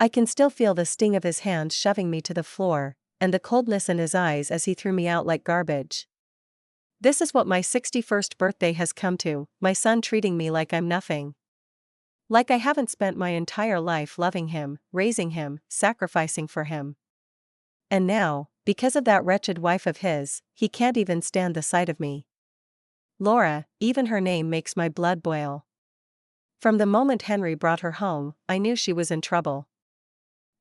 I can still feel the sting of his hands shoving me to the floor, and the coldness in his eyes as he threw me out like garbage. This is what my 61st birthday has come to, my son treating me like I'm nothing. Like I haven't spent my entire life loving him, raising him, sacrificing for him. And now, because of that wretched wife of his, he can't even stand the sight of me. Laura, even her name makes my blood boil. From the moment Henry brought her home, I knew she was in trouble.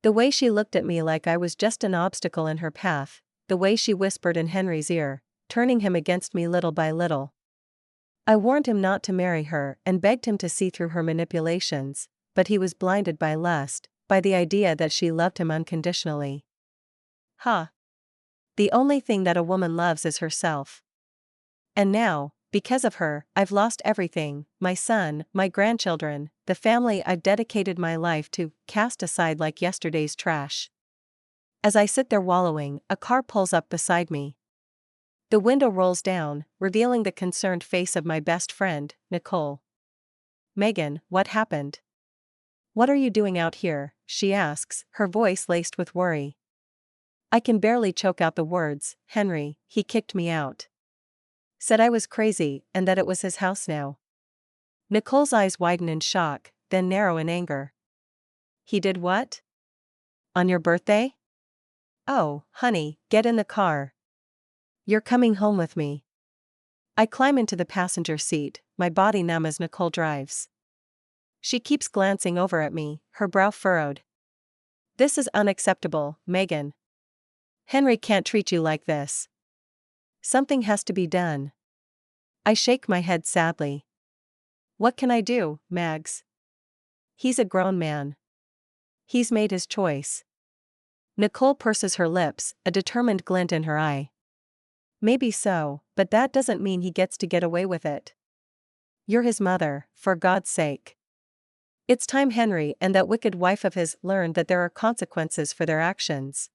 The way she looked at me like I was just an obstacle in her path, the way she whispered in Henry's ear, turning him against me little by little. I warned him not to marry her and begged him to see through her manipulations, but he was blinded by lust, by the idea that she loved him unconditionally. The only thing that a woman loves is herself. And now, because of her, I've lost everything, my son, my grandchildren, the family I've dedicated my life to, cast aside like yesterday's trash. As I sit there wallowing, a car pulls up beside me. The window rolls down, revealing the concerned face of my best friend, Nicole. "Megan, what happened? What are you doing out here?" she asks, her voice laced with worry. I can barely choke out the words. "Henry, he kicked me out. Said I was crazy and that it was his house now." Nicole's eyes widen in shock, then narrow in anger. "He did what? On your birthday? Oh, honey, get in the car. You're coming home with me." I climb into the passenger seat, my body numb as Nicole drives. She keeps glancing over at me, her brow furrowed. "This is unacceptable, Megan. Henry can't treat you like this. Something has to be done." I shake my head sadly. "What can I do, Mags? He's a grown man. He's made his choice." Nicole purses her lips, a determined glint in her eye. "Maybe so, but that doesn't mean he gets to get away with it. You're his mother, for God's sake. It's time Henry and that wicked wife of his learned that there are consequences for their actions."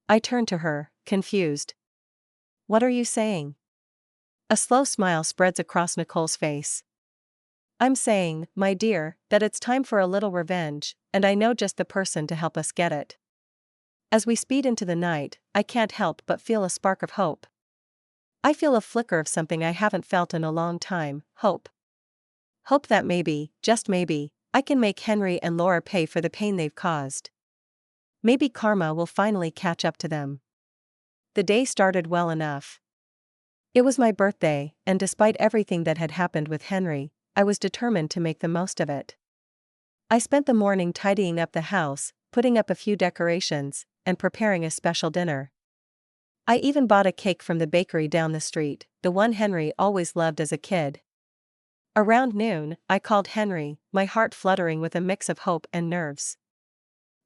I turn to her, confused. "What are you saying?" A slow smile spreads across Nicole's face. "I'm saying, my dear, that it's time for a little revenge, and I know just the person to help us get it." As we speed into the night, I can't help but feel a spark of hope. I feel a flicker of something I haven't felt in a long time, hope. Hope that maybe, just maybe, I can make Henry and Laura pay for the pain they've caused. Maybe karma will finally catch up to them. The day started well enough. It was my birthday, and despite everything that had happened with Henry, I was determined to make the most of it. I spent the morning tidying up the house, putting up a few decorations, and preparing a special dinner. I even bought a cake from the bakery down the street, the one Henry always loved as a kid. Around noon, I called Henry, my heart fluttering with a mix of hope and nerves.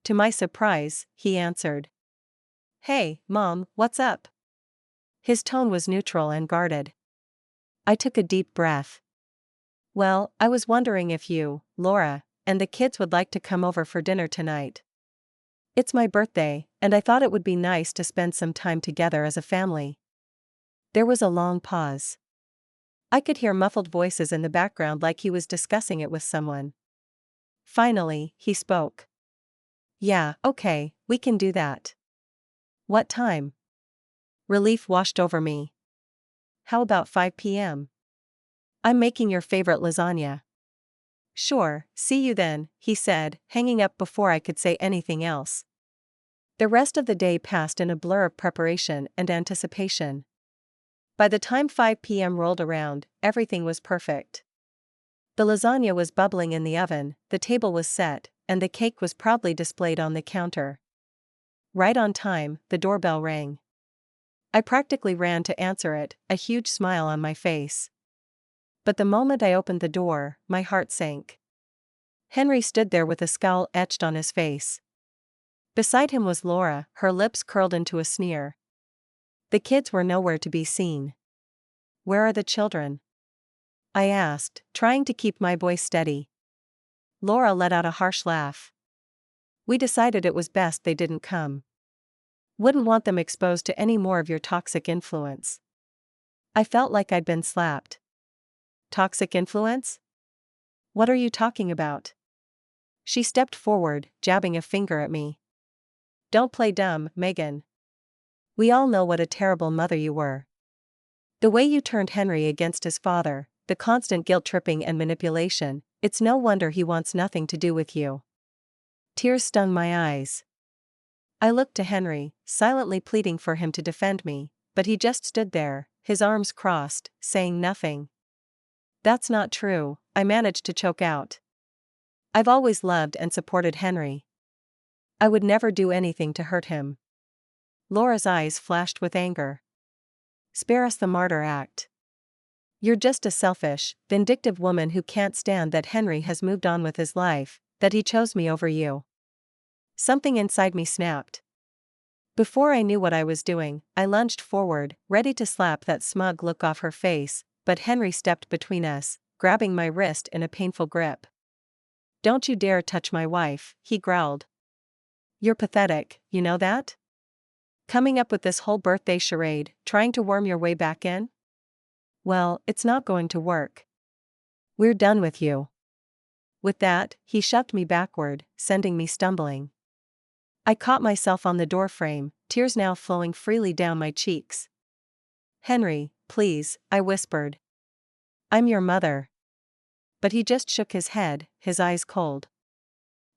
To my surprise, he answered. "Hey, Mom, what's up?" His tone was neutral and guarded. I took a deep breath. "Well, I was wondering if you, Laura, and the kids would like to come over for dinner tonight. It's my birthday, and I thought it would be nice to spend some time together as a family." There was a long pause. I could hear muffled voices in the background like he was discussing it with someone. Finally, he spoke. "Yeah, okay, we can do that. What time?" Relief washed over me. "How about 5 p.m.? I'm making your favorite lasagna." "Sure, see you then," he said, hanging up before I could say anything else. The rest of the day passed in a blur of preparation and anticipation. By the time 5 p.m. rolled around, everything was perfect. The lasagna was bubbling in the oven, the table was set, and the cake was proudly displayed on the counter. Right on time, the doorbell rang. I practically ran to answer it, a huge smile on my face. But the moment I opened the door, my heart sank. Henry stood there with a scowl etched on his face. Beside him was Laura, her lips curled into a sneer. The kids were nowhere to be seen. "Where are the children?" I asked, trying to keep my voice steady. Laura let out a harsh laugh. "We decided it was best they didn't come. Wouldn't want them exposed to any more of your toxic influence." I felt like I'd been slapped. "Toxic influence? What are you talking about?" She stepped forward, jabbing a finger at me. Don't play dumb, Megan. We all know what a terrible mother you were. The way you turned Henry against his father, the constant guilt-tripping and manipulation, it's no wonder he wants nothing to do with you. Tears stung my eyes. I looked to Henry, silently pleading for him to defend me, but he just stood there, his arms crossed, saying nothing. That's not true, I managed to choke out. I've always loved and supported Henry. I would never do anything to hurt him. Laura's eyes flashed with anger. Spare us the martyr act. You're just a selfish, vindictive woman who can't stand that Henry has moved on with his life, that he chose me over you. Something inside me snapped. Before I knew what I was doing, I lunged forward, ready to slap that smug look off her face, but Henry stepped between us, grabbing my wrist in a painful grip. Don't you dare touch my wife, he growled. You're pathetic, you know that? Coming up with this whole birthday charade, trying to worm your way back in? Well, it's not going to work. We're done with you. With that, he shoved me backward, sending me stumbling. I caught myself on the doorframe, tears now flowing freely down my cheeks. Henry, please, I whispered. I'm your mother. But he just shook his head, his eyes cold.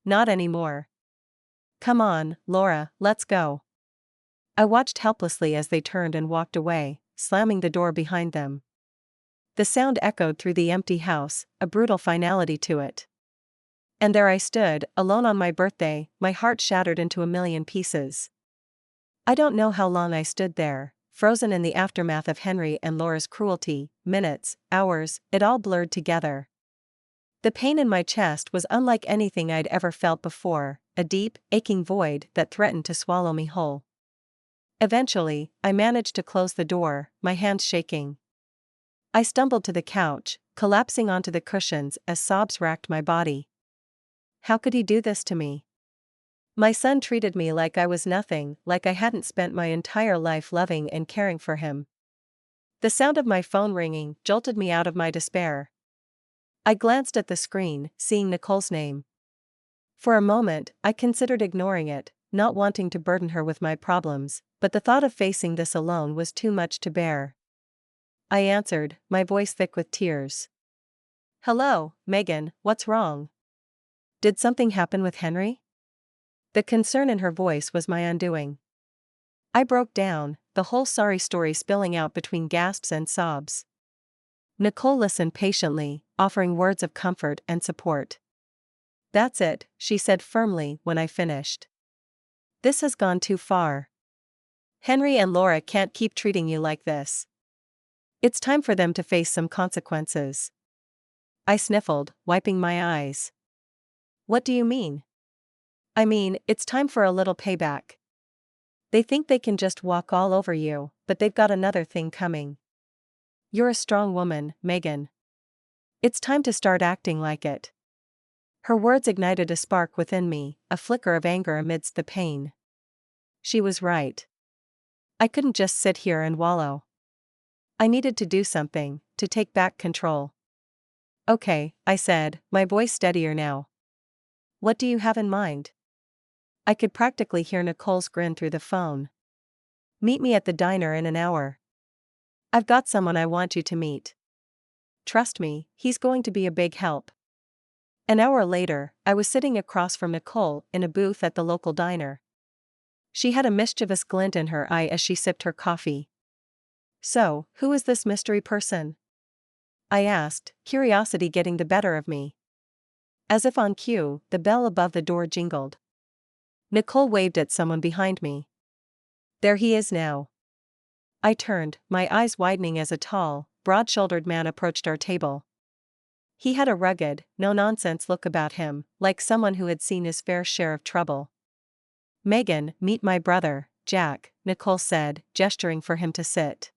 Not anymore. Come on, Laura, let's go. I watched helplessly as they turned and walked away, slamming the door behind them. The sound echoed through the empty house, a brutal finality to it. And there I stood, alone on my birthday, my heart shattered into a million pieces. I don't know how long I stood there, frozen in the aftermath of Henry and Laura's cruelty, minutes, hours, it all blurred together. The pain in my chest was unlike anything I'd ever felt before, a deep, aching void that threatened to swallow me whole. Eventually, I managed to close the door, my hands shaking. I stumbled to the couch, collapsing onto the cushions as sobs racked my body. How could he do this to me? My son treated me like I was nothing, like I hadn't spent my entire life loving and caring for him. The sound of my phone ringing jolted me out of my despair. I glanced at the screen, seeing Nicole's name. For a moment, I considered ignoring it, not wanting to burden her with my problems, but the thought of facing this alone was too much to bear. I answered, my voice thick with tears. Hello, Megan, what's wrong? Did something happen with Henry? The concern in her voice was my undoing. I broke down, the whole sorry story spilling out between gasps and sobs. Nicole listened patiently, offering words of comfort and support. That's it, she said firmly when I finished. This has gone too far. Henry and Laura can't keep treating you like this. It's time for them to face some consequences. I sniffled, wiping my eyes. What do you mean? I mean, it's time for a little payback. They think they can just walk all over you, but they've got another thing coming. You're a strong woman, Megan. It's time to start acting like it. Her words ignited a spark within me, a flicker of anger amidst the pain. She was right. I couldn't just sit here and wallow. I needed to do something, to take back control. Okay, I said, my voice steadier now. What do you have in mind? I could practically hear Nicole's grin through the phone. Meet me at the diner in an hour. I've got someone I want you to meet. Trust me, he's going to be a big help. An hour later, I was sitting across from Nicole in a booth at the local diner. She had a mischievous glint in her eye as she sipped her coffee. So, who is this mystery person? I asked, curiosity getting the better of me. As if on cue, the bell above the door jingled. Nicole waved at someone behind me. There he is now. I turned, my eyes widening as a tall, broad-shouldered man approached our table. He had a rugged, no-nonsense look about him, like someone who had seen his fair share of trouble. Megan, meet my brother, Jack, Nicole said, gesturing for him to sit.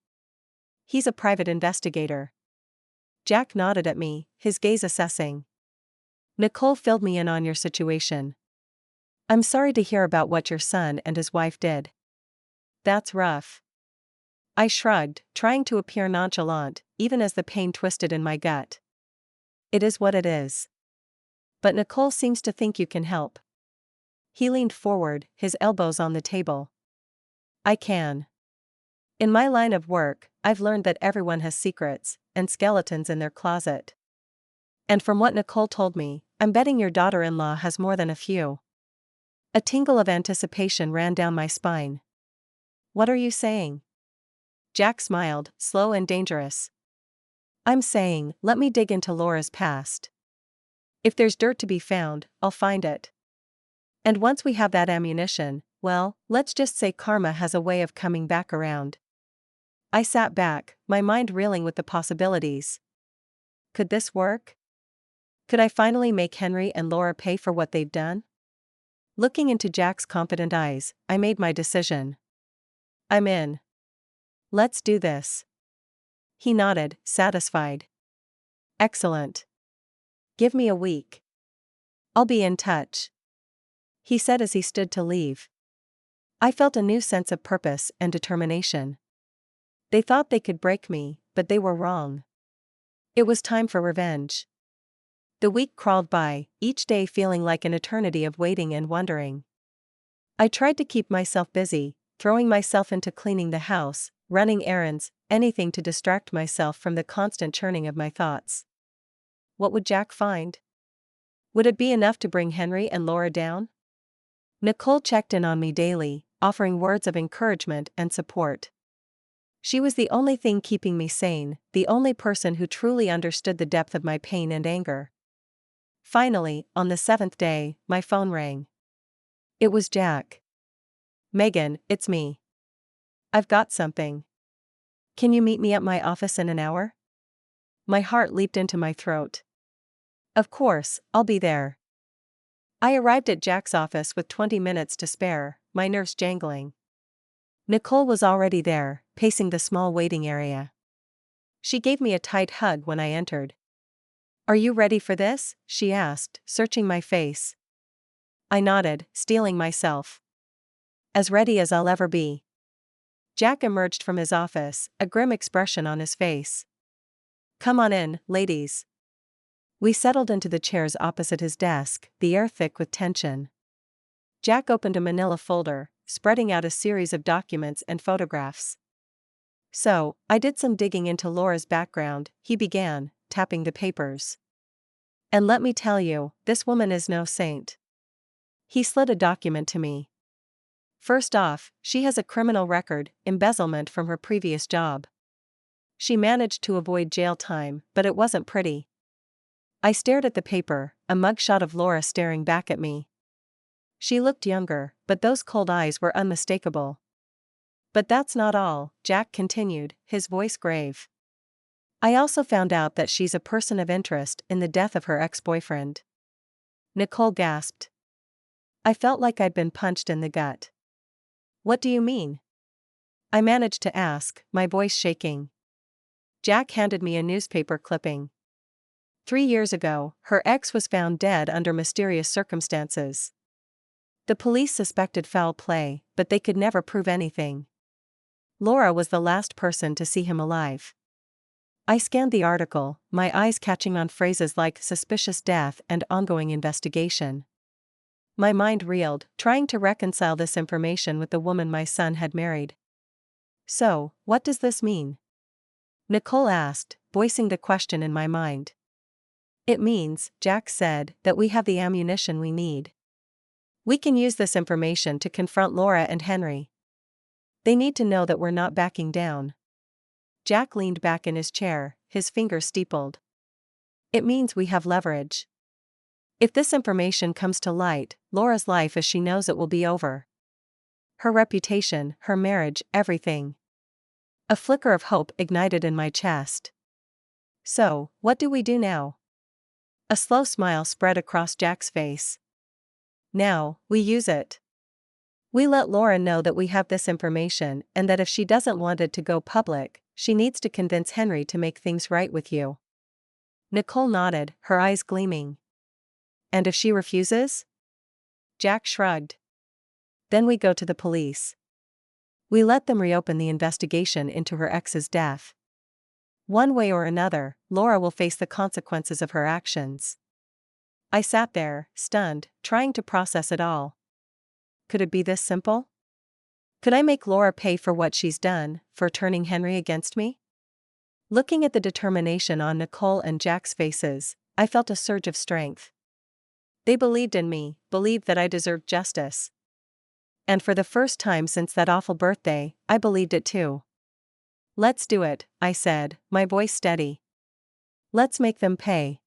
He's a private investigator. Jack nodded at me, his gaze assessing. Nicole filled me in on your situation. I'm sorry to hear about what your son and his wife did. That's rough. I shrugged, trying to appear nonchalant, even as the pain twisted in my gut. It is what it is. But Nicole seems to think you can help. He leaned forward, his elbows on the table. I can. In my line of work, I've learned that everyone has secrets and skeletons in their closet. And from what Nicole told me, I'm betting your daughter-in-law has more than a few. A tingle of anticipation ran down my spine. What are you saying? Jack smiled, slow and dangerous. I'm saying, let me dig into Laura's past. If there's dirt to be found, I'll find it. And once we have that ammunition, well, let's just say karma has a way of coming back around. I sat back, my mind reeling with the possibilities. Could this work? Could I finally make Henry and Laura pay for what they've done? Looking into Jack's confident eyes, I made my decision. I'm in. Let's do this. He nodded, satisfied. Excellent. Give me a week. I'll be in touch. He said as he stood to leave. I felt a new sense of purpose and determination. They thought they could break me, but they were wrong. It was time for revenge. The week crawled by, each day feeling like an eternity of waiting and wondering. I tried to keep myself busy, throwing myself into cleaning the house, running errands, anything to distract myself from the constant churning of my thoughts. What would Jack find? Would it be enough to bring Henry and Laura down? Nicole checked in on me daily, offering words of encouragement and support. She was the only thing keeping me sane, the only person who truly understood the depth of my pain and anger. Finally, on the 7th day, my phone rang. It was Jack. Megan, it's me. I've got something. Can you meet me at my office in an hour? My heart leaped into my throat. Of course, I'll be there. I arrived at Jack's office with 20 minutes to spare, my nerves jangling. Nicole was already there, pacing the small waiting area. She gave me a tight hug when I entered. Are you ready for this? She asked, searching my face. I nodded, steeling myself. As ready as I'll ever be. Jack emerged from his office, a grim expression on his face. Come on in, ladies. We settled into the chairs opposite his desk, the air thick with tension. Jack opened a manila folder, spreading out a series of documents and photographs. So, I did some digging into Laura's background, he began, tapping the papers. And let me tell you, this woman is no saint. He slid a document to me. First off, she has a criminal record, embezzlement from her previous job. She managed to avoid jail time, but it wasn't pretty. I stared at the paper, a mugshot of Laura staring back at me. She looked younger, but those cold eyes were unmistakable. But that's not all, Jack continued, his voice grave. I also found out that she's a person of interest in the death of her ex-boyfriend. Nicole gasped. I felt like I'd been punched in the gut. What do you mean? I managed to ask, my voice shaking. Jack handed me a newspaper clipping. 3 years ago, her ex was found dead under mysterious circumstances. The police suspected foul play, but they could never prove anything. Laura was the last person to see him alive. I scanned the article, my eyes catching on phrases like suspicious death and ongoing investigation. My mind reeled, trying to reconcile this information with the woman my son had married. So, what does this mean? Nicole asked, voicing the question in my mind. It means, Jack said, that we have the ammunition we need. We can use this information to confront Laura and Henry. They need to know that we're not backing down. Jack leaned back in his chair, his fingers steepled. It means we have leverage. If this information comes to light, Laura's life as she knows it will be over. Her reputation, her marriage, everything. A flicker of hope ignited in my chest. So, what do we do now? A slow smile spread across Jack's face. Now, we use it. We let Laura know that we have this information and that if she doesn't want it to go public, she needs to convince Henry to make things right with you. Nicole nodded, her eyes gleaming. And if she refuses? Jack shrugged. Then we go to the police. We let them reopen the investigation into her ex's death. One way or another, Laura will face the consequences of her actions. I sat there, stunned, trying to process it all. Could it be this simple? Could I make Laura pay for what she's done, for turning Henry against me? Looking at the determination on Nicole and Jack's faces, I felt a surge of strength. They believed in me, believed that I deserved justice. And for the first time since that awful birthday, I believed it too. Let's do it, I said, my voice steady. Let's make them pay.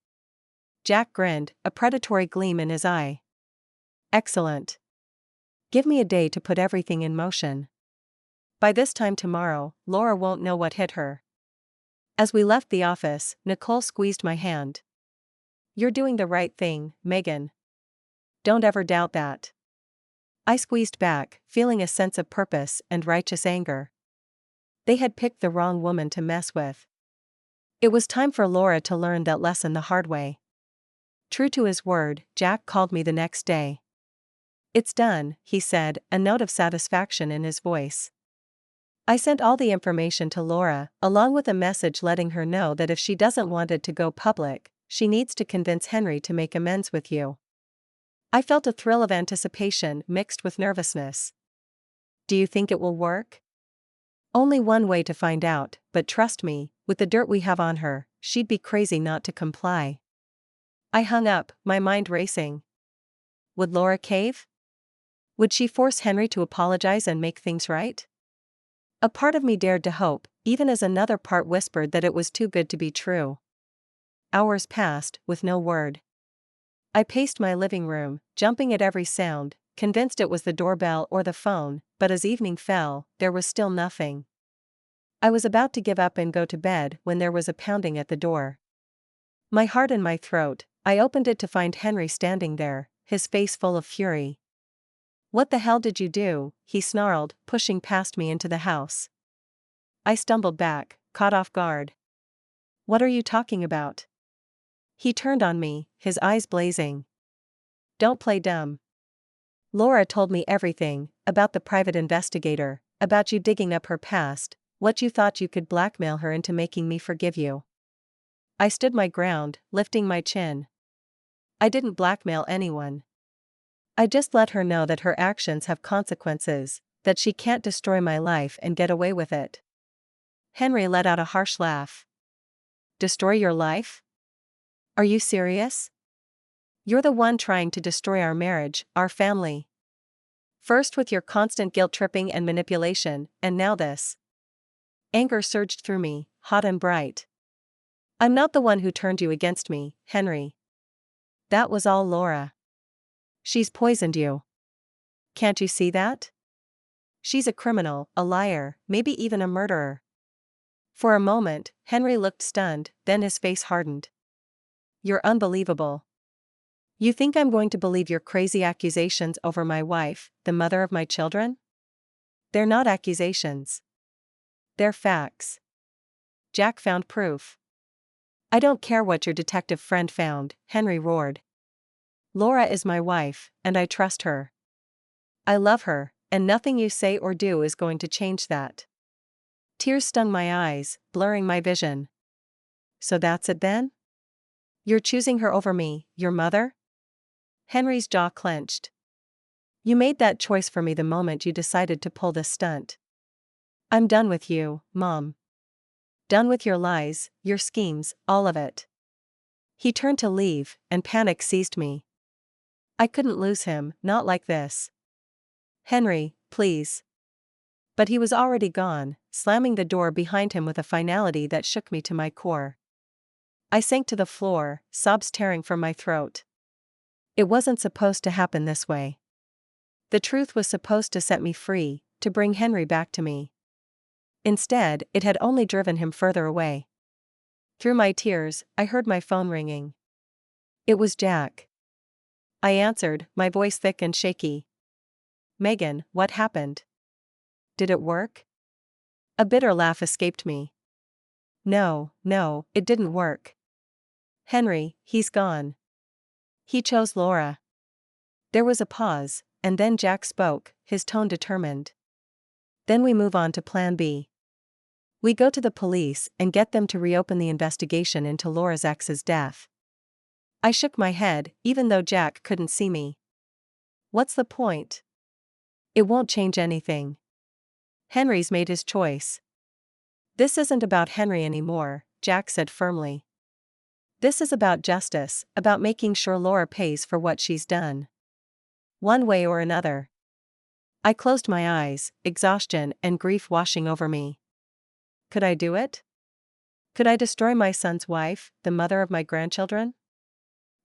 Jack grinned, a predatory gleam in his eye. Excellent. Give me a day to put everything in motion. By this time tomorrow, Laura won't know what hit her. As we left the office, Nicole squeezed my hand. You're doing the right thing, Megan. Don't ever doubt that. I squeezed back, feeling a sense of purpose and righteous anger. They had picked the wrong woman to mess with. It was time for Laura to learn that lesson the hard way. True to his word, Jack called me the next day. It's done, he said, a note of satisfaction in his voice. I sent all the information to Laura, along with a message letting her know that if she doesn't want it to go public, she needs to convince Henry to make amends with you. I felt a thrill of anticipation mixed with nervousness. Do you think it will work? Only one way to find out, but trust me, with the dirt we have on her, she'd be crazy not to comply. I hung up, my mind racing. Would Laura cave? Would she force Henry to apologize and make things right? A part of me dared to hope, even as another part whispered that it was too good to be true. Hours passed, with no word. I paced my living room, jumping at every sound, convinced it was the doorbell or the phone, but as evening fell, there was still nothing. I was about to give up and go to bed when there was a pounding at the door. My heart in my throat, I opened it to find Henry standing there, his face full of fury. What the hell did you do? He snarled, pushing past me into the house. I stumbled back, caught off guard. What are you talking about? He turned on me, his eyes blazing. Don't play dumb. Laura told me everything, about the private investigator, about you digging up her past, what you thought you could blackmail her into making me forgive you. I stood my ground, lifting my chin. I didn't blackmail anyone. I just let her know that her actions have consequences, that she can't destroy my life and get away with it. Henry let out a harsh laugh. Destroy your life? Are you serious? You're the one trying to destroy our marriage, our family. First with your constant guilt-tripping and manipulation, and now this. Anger surged through me, hot and bright. I'm not the one who turned you against me, Henry. That was all Laura. She's poisoned you. Can't you see that? She's a criminal, a liar, maybe even a murderer. For a moment, Henry looked stunned, then his face hardened. You're unbelievable. You think I'm going to believe your crazy accusations over my wife, the mother of my children? They're not accusations. They're facts. Jack found proof. I don't care what your detective friend found, Henry roared. Laura is my wife, and I trust her. I love her, and nothing you say or do is going to change that. Tears stung my eyes, blurring my vision. So that's it then? You're choosing her over me, your mother? Henry's jaw clenched. You made that choice for me the moment you decided to pull this stunt. I'm done with you, Mom. Done with your lies, your schemes, all of it. He turned to leave, and panic seized me. I couldn't lose him, not like this. Henry, please. But he was already gone, slamming the door behind him with a finality that shook me to my core. I sank to the floor, sobs tearing from my throat. It wasn't supposed to happen this way. The truth was supposed to set me free, to bring Henry back to me. Instead, it had only driven him further away. Through my tears, I heard my phone ringing. It was Jack. I answered, my voice thick and shaky. Megan, what happened? Did it work? A bitter laugh escaped me. No, it didn't work. Henry, he's gone. He chose Laura. There was a pause, and then Jack spoke, his tone determined. Then we move on to Plan B. We go to the police and get them to reopen the investigation into Laura's ex's death. I shook my head, even though Jack couldn't see me. What's the point? It won't change anything. Henry's made his choice. This isn't about Henry anymore, Jack said firmly. This is about justice, about making sure Laura pays for what she's done. One way or another. I closed my eyes, exhaustion and grief washing over me. Could I do it? Could I destroy my son's wife, the mother of my grandchildren?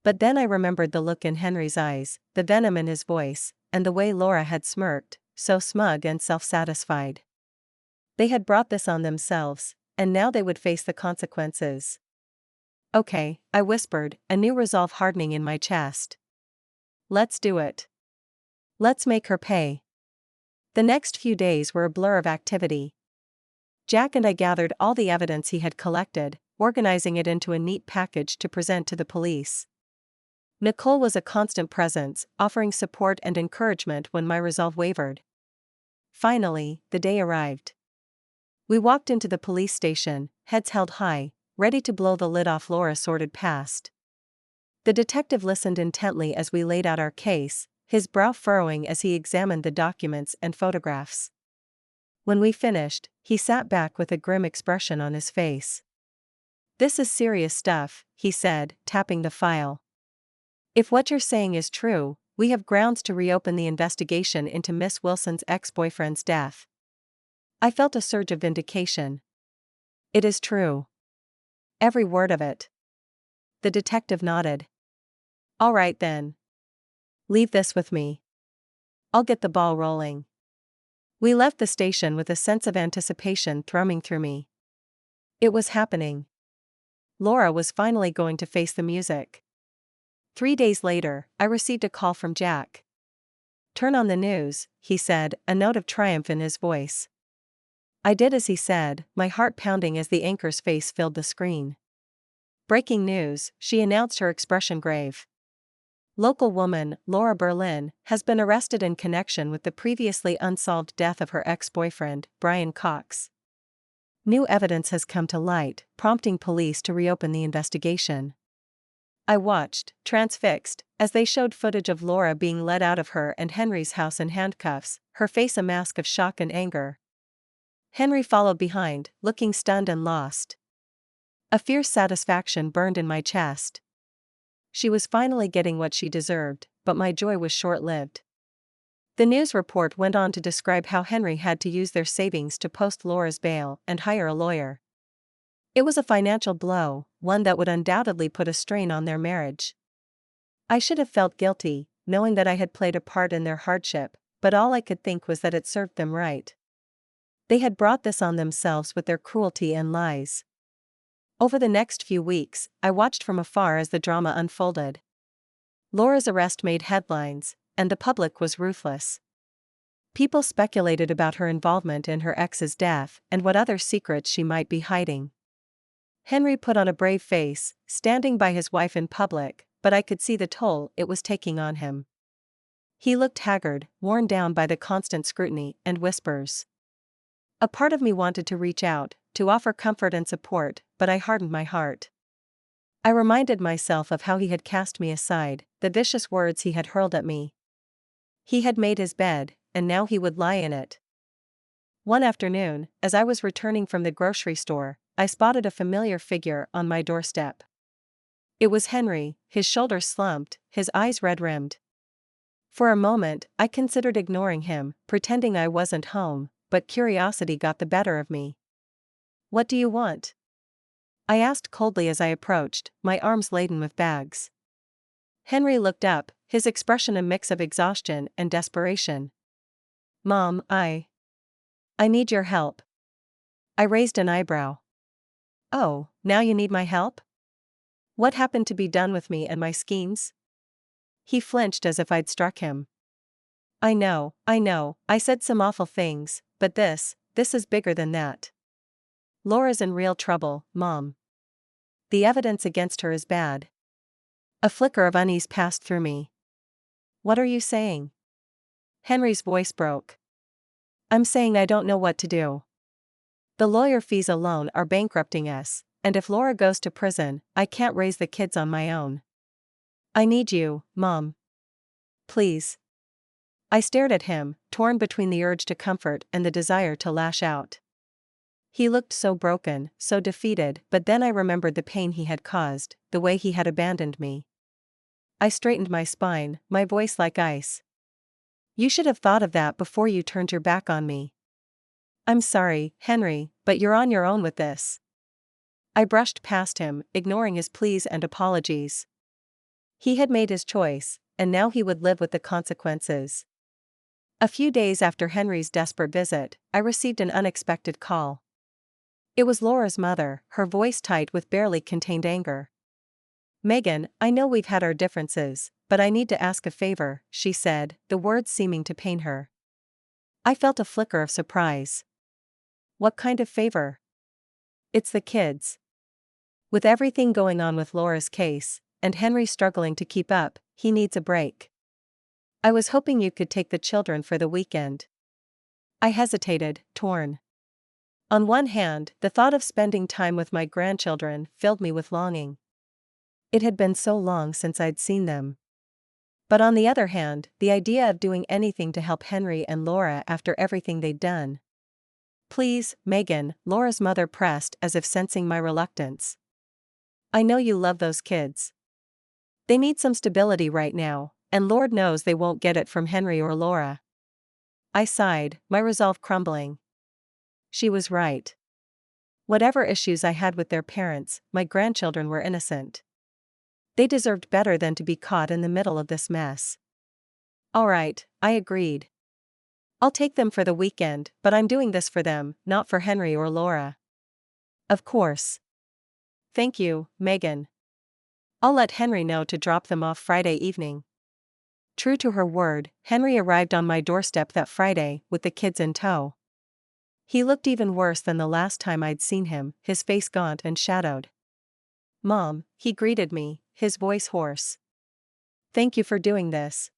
But then I remembered the look in Henry's eyes, the venom in his voice, and the way Laura had smirked, so smug and self-satisfied. They had brought this on themselves, and now they would face the consequences. Okay, I whispered, a new resolve hardening in my chest. Let's do it. Let's make her pay. The next few days were a blur of activity. Jack and I gathered all the evidence he had collected, organizing it into a neat package to present to the police. Nicole was a constant presence, offering support and encouragement when my resolve wavered. Finally, the day arrived. We walked into the police station, heads held high, ready to blow the lid off Laura's sordid past. The detective listened intently as we laid out our case, his brow furrowing as he examined the documents and photographs. When we finished, he sat back with a grim expression on his face. "This is serious stuff," he said, tapping the file. "If what you're saying is true, we have grounds to reopen the investigation into Miss Wilson's ex-boyfriend's death." I felt a surge of vindication. It is true. Every word of it. The detective nodded. All right then. Leave this with me. I'll get the ball rolling. We left the station with a sense of anticipation thrumming through me. It was happening. Laura was finally going to face the music. 3 days later, I received a call from Jack. "Turn on the news," he said, a note of triumph in his voice. I did as he said, my heart pounding as the anchor's face filled the screen. "Breaking news," she announced, her expression grave. "Local woman, Laura Berlin, has been arrested in connection with the previously unsolved death of her ex-boyfriend, Brian Cox. New evidence has come to light, prompting police to reopen the investigation." I watched, transfixed, as they showed footage of Laura being led out of her and Henry's house in handcuffs, her face a mask of shock and anger. Henry followed behind, looking stunned and lost. A fierce satisfaction burned in my chest. She was finally getting what she deserved, but my joy was short-lived. The news report went on to describe how Henry had to use their savings to post Laura's bail and hire a lawyer. It was a financial blow, one that would undoubtedly put a strain on their marriage. I should have felt guilty, knowing that I had played a part in their hardship, but all I could think was that it served them right. They had brought this on themselves with their cruelty and lies. Over the next few weeks, I watched from afar as the drama unfolded. Laura's arrest made headlines, and the public was ruthless. People speculated about her involvement in her ex's death and what other secrets she might be hiding. Henry put on a brave face, standing by his wife in public, but I could see the toll it was taking on him. He looked haggard, worn down by the constant scrutiny and whispers. A part of me wanted to reach out, to offer comfort and support, but I hardened my heart. I reminded myself of how he had cast me aside, the vicious words he had hurled at me. He had made his bed, and now he would lie in it. One afternoon, as I was returning from the grocery store, I spotted a familiar figure on my doorstep. It was Henry, his shoulders slumped, his eyes red-rimmed. For a moment, I considered ignoring him, pretending I wasn't home, but curiosity got the better of me. "What do you want?" I asked coldly as I approached, my arms laden with bags. Henry looked up, his expression a mix of exhaustion and desperation. "Mom, I need your help." I raised an eyebrow. "Oh, now you need my help? What happened to be done with me and my schemes?" He flinched as if I'd struck him. I know, I said some awful things, but this is bigger than that. Laura's in real trouble, Mom. The evidence against her is bad." A flicker of unease passed through me. "What are you saying?" Henry's voice broke. "I'm saying I don't know what to do. The lawyer fees alone are bankrupting us, and if Laura goes to prison, I can't raise the kids on my own. I need you, Mom. Please. I stared at him, torn between the urge to comfort and the desire to lash out. He looked so broken, so defeated, but then I remembered the pain he had caused, the way he had abandoned me. I straightened my spine, my voice like ice. You should have thought of that before you turned your back on me. I'm sorry, Henry, but you're on your own with this. I brushed past him, ignoring his pleas and apologies. He had made his choice, and now he would live with the consequences. A few days after Henry's desperate visit, I received an unexpected call. It was Laura's mother, her voice tight with barely contained anger. Megan, I know we've had our differences, but I need to ask a favor, she said, the words seeming to pain her. I felt a flicker of surprise. What kind of favor? It's the kids. With everything going on with Laura's case, and Henry struggling to keep up, he needs a break. I was hoping you could take the children for the weekend. I hesitated, torn. On one hand, the thought of spending time with my grandchildren filled me with longing. It had been so long since I'd seen them. But on the other hand, the idea of doing anything to help Henry and Laura after everything they'd done. Please, Megan, Laura's mother pressed as if sensing my reluctance. I know you love those kids. They need some stability right now, and Lord knows they won't get it from Henry or Laura. I sighed, my resolve crumbling. She was right. Whatever issues I had with their parents, my grandchildren were innocent. They deserved better than to be caught in the middle of this mess. All right, I agreed. I'll take them for the weekend, but I'm doing this for them, not for Henry or Laura. Of course. Thank you, Megan. I'll let Henry know to drop them off Friday evening. True to her word, Henry arrived on my doorstep that Friday, with the kids in tow. He looked even worse than the last time I'd seen him, his face gaunt and shadowed. Mom, he greeted me, his voice hoarse. Thank you for doing this.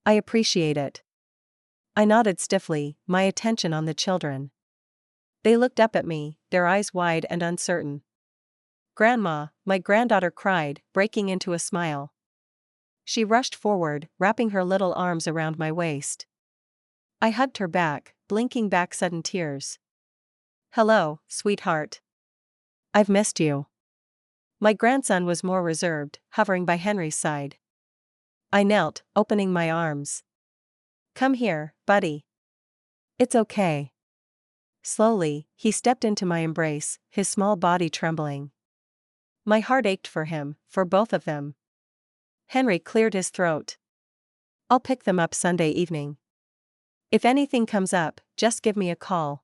I appreciate it. I nodded stiffly, my attention on the children. They looked up at me, their eyes wide and uncertain. Grandma, my granddaughter cried, breaking into a smile. She rushed forward, wrapping her little arms around my waist. I hugged her back, blinking back sudden tears. Hello, sweetheart. I've missed you. My grandson was more reserved, hovering by Henry's side. I knelt, opening my arms. Come here, buddy. It's okay. Slowly, he stepped into my embrace, his small body trembling. My heart ached for him, for both of them. Henry cleared his throat. I'll pick them up Sunday evening. If anything comes up, just give me a call.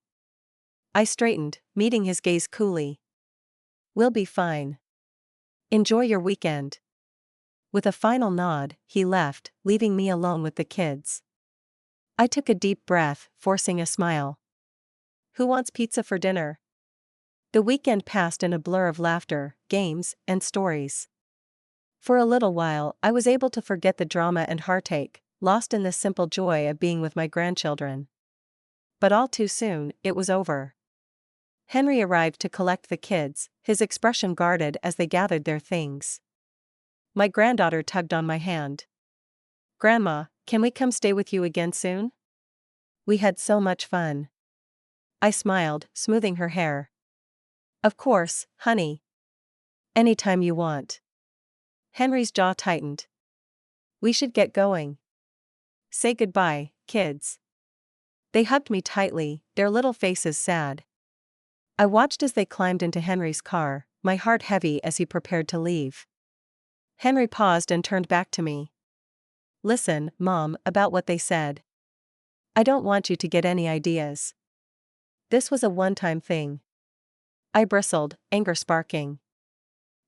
I straightened, meeting his gaze coolly. We'll be fine. Enjoy your weekend. With a final nod, he left, leaving me alone with the kids. I took a deep breath, forcing a smile. Who wants pizza for dinner? The weekend passed in a blur of laughter, games, and stories. For a little while, I was able to forget the drama and heartache, lost in the simple joy of being with my grandchildren. But all too soon, it was over. Henry arrived to collect the kids, his expression guarded as they gathered their things. My granddaughter tugged on my hand. Grandma, can we come stay with you again soon? We had so much fun. I smiled, smoothing her hair. Of course, honey. Anytime you want. Henry's jaw tightened. We should get going. Say goodbye, kids. They hugged me tightly, their little faces sad. I watched as they climbed into Henry's car, my heart heavy as he prepared to leave. Henry paused and turned back to me. Listen, Mom, about what they said. I don't want you to get any ideas. This was a one-time thing. I bristled, anger sparking.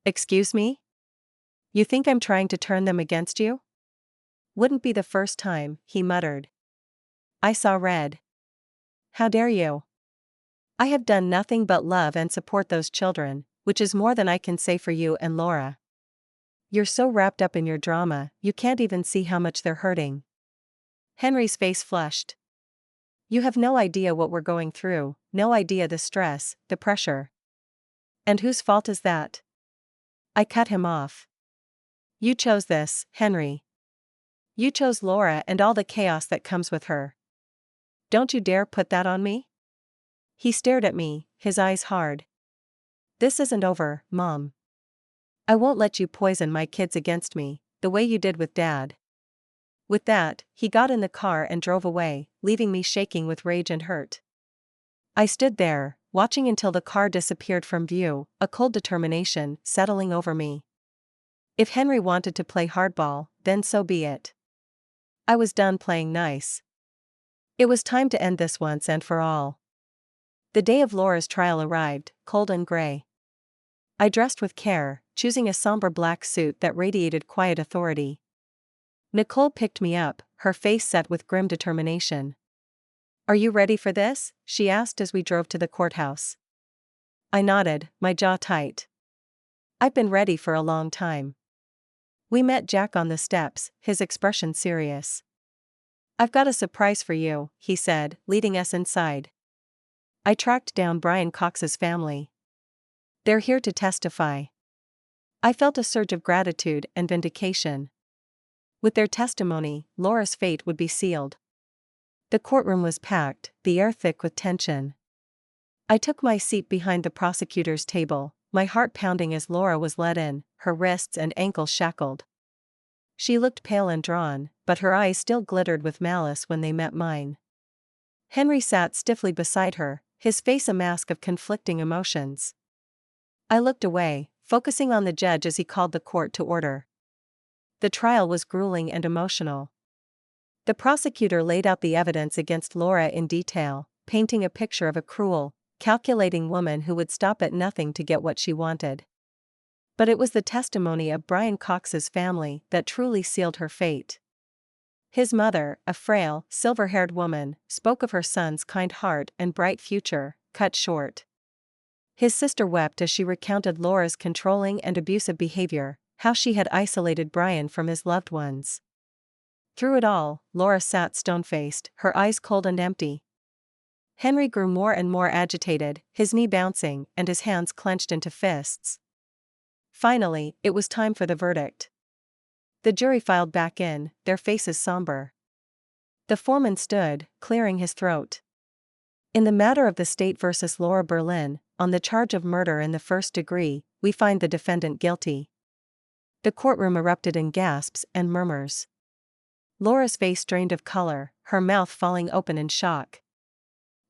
Excuse me? You think I'm trying to turn them against you? Wouldn't be the first time, he muttered. I saw red. How dare you? I have done nothing but love and support those children, which is more than I can say for you and Laura. You're so wrapped up in your drama, you can't even see how much they're hurting. Henry's face flushed. You have no idea what we're going through, no idea the stress, the pressure. And whose fault is that? I cut him off. You chose this, Henry. You chose Laura and all the chaos that comes with her. Don't you dare put that on me? He stared at me, his eyes hard. This isn't over, Mom. I won't let you poison my kids against me, the way you did with Dad. With that, he got in the car and drove away, leaving me shaking with rage and hurt. I stood there, watching until the car disappeared from view, a cold determination settling over me. If Henry wanted to play hardball, then so be it. I was done playing nice. It was time to end this once and for all. The day of Laura's trial arrived, cold and gray. I dressed with care, choosing a somber black suit that radiated quiet authority. Nicole picked me up, her face set with grim determination. "Are you ready for this?" she asked as we drove to the courthouse. I nodded, my jaw tight. I've been ready for a long time. We met Jack on the steps, his expression serious. "I've got a surprise for you," he said, leading us inside. I tracked down Brian Cox's family. "They're here to testify." I felt a surge of gratitude and vindication. With their testimony, Laura's fate would be sealed. The courtroom was packed, the air thick with tension. I took my seat behind the prosecutor's table, my heart pounding as Laura was led in, her wrists and ankles shackled. She looked pale and drawn, but her eyes still glittered with malice when they met mine. Henry sat stiffly beside her, his face a mask of conflicting emotions. I looked away, focusing on the judge as he called the court to order. The trial was grueling and emotional. The prosecutor laid out the evidence against Laura in detail, painting a picture of a cruel, calculating woman who would stop at nothing to get what she wanted. But it was the testimony of Brian Cox's family that truly sealed her fate. His mother, a frail, silver-haired woman, spoke of her son's kind heart and bright future, cut short. His sister wept as she recounted Laura's controlling and abusive behavior, how she had isolated Brian from his loved ones. Through it all, Laura sat stone-faced, her eyes cold and empty. Henry grew more and more agitated, his knee bouncing and his hands clenched into fists. Finally, it was time for the verdict. The jury filed back in, their faces somber. The foreman stood, clearing his throat. "In the matter of the state versus Laura Berlin, on the charge of murder in the first degree, we find the defendant guilty." The courtroom erupted in gasps and murmurs. Laura's face drained of color, her mouth falling open in shock.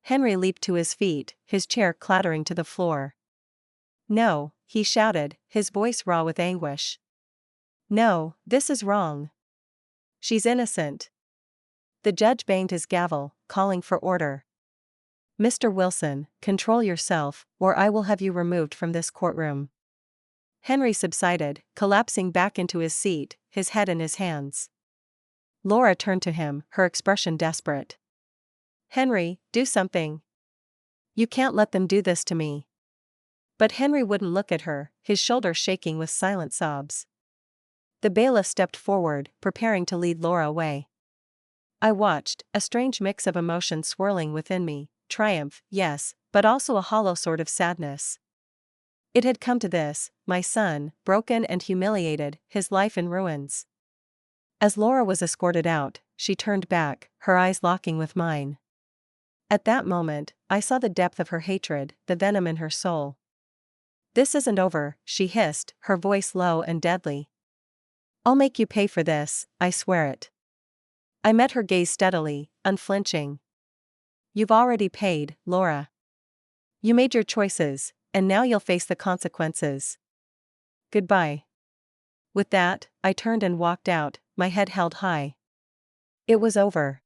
Henry leaped to his feet, his chair clattering to the floor. "No," he shouted, his voice raw with anguish. "No, this is wrong. She's innocent." The judge banged his gavel, calling for order. "Mr. Wilson, control yourself, or I will have you removed from this courtroom." Henry subsided, collapsing back into his seat, his head in his hands. Laura turned to him, her expression desperate. "Henry, do something. You can't let them do this to me." But Henry wouldn't look at her, his shoulders shaking with silent sobs. The bailiff stepped forward, preparing to lead Laura away. I watched, a strange mix of emotion swirling within me, triumph, yes, but also a hollow sort of sadness. It had come to this, my son, broken and humiliated, his life in ruins. As Laura was escorted out, she turned back, her eyes locking with mine. At that moment, I saw the depth of her hatred, the venom in her soul. "This isn't over," she hissed, her voice low and deadly. "I'll make you pay for this, I swear it." I met her gaze steadily, unflinching. "You've already paid, Laura. You made your choices, and now you'll face the consequences. Goodbye." With that, I turned and walked out, my head held high. It was over.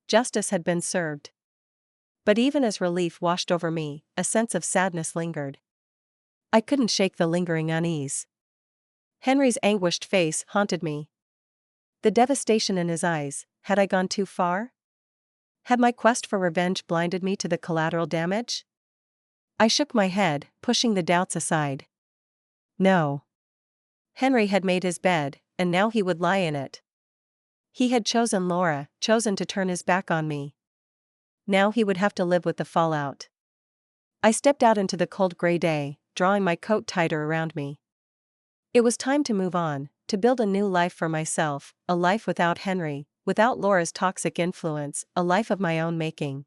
Justice had been served. But even as relief washed over me, a sense of sadness lingered. I couldn't shake the lingering unease. Henry's anguished face haunted me. The devastation in his eyes, had I gone too far? Had my quest for revenge blinded me to the collateral damage? I shook my head, pushing the doubts aside. No. Henry had made his bed, and now he would lie in it. He had chosen Laura, chosen to turn his back on me. Now he would have to live with the fallout. I stepped out into the cold gray day, drawing my coat tighter around me. It was time to move on, to build a new life for myself, a life without Henry, without Laura's toxic influence, a life of my own making.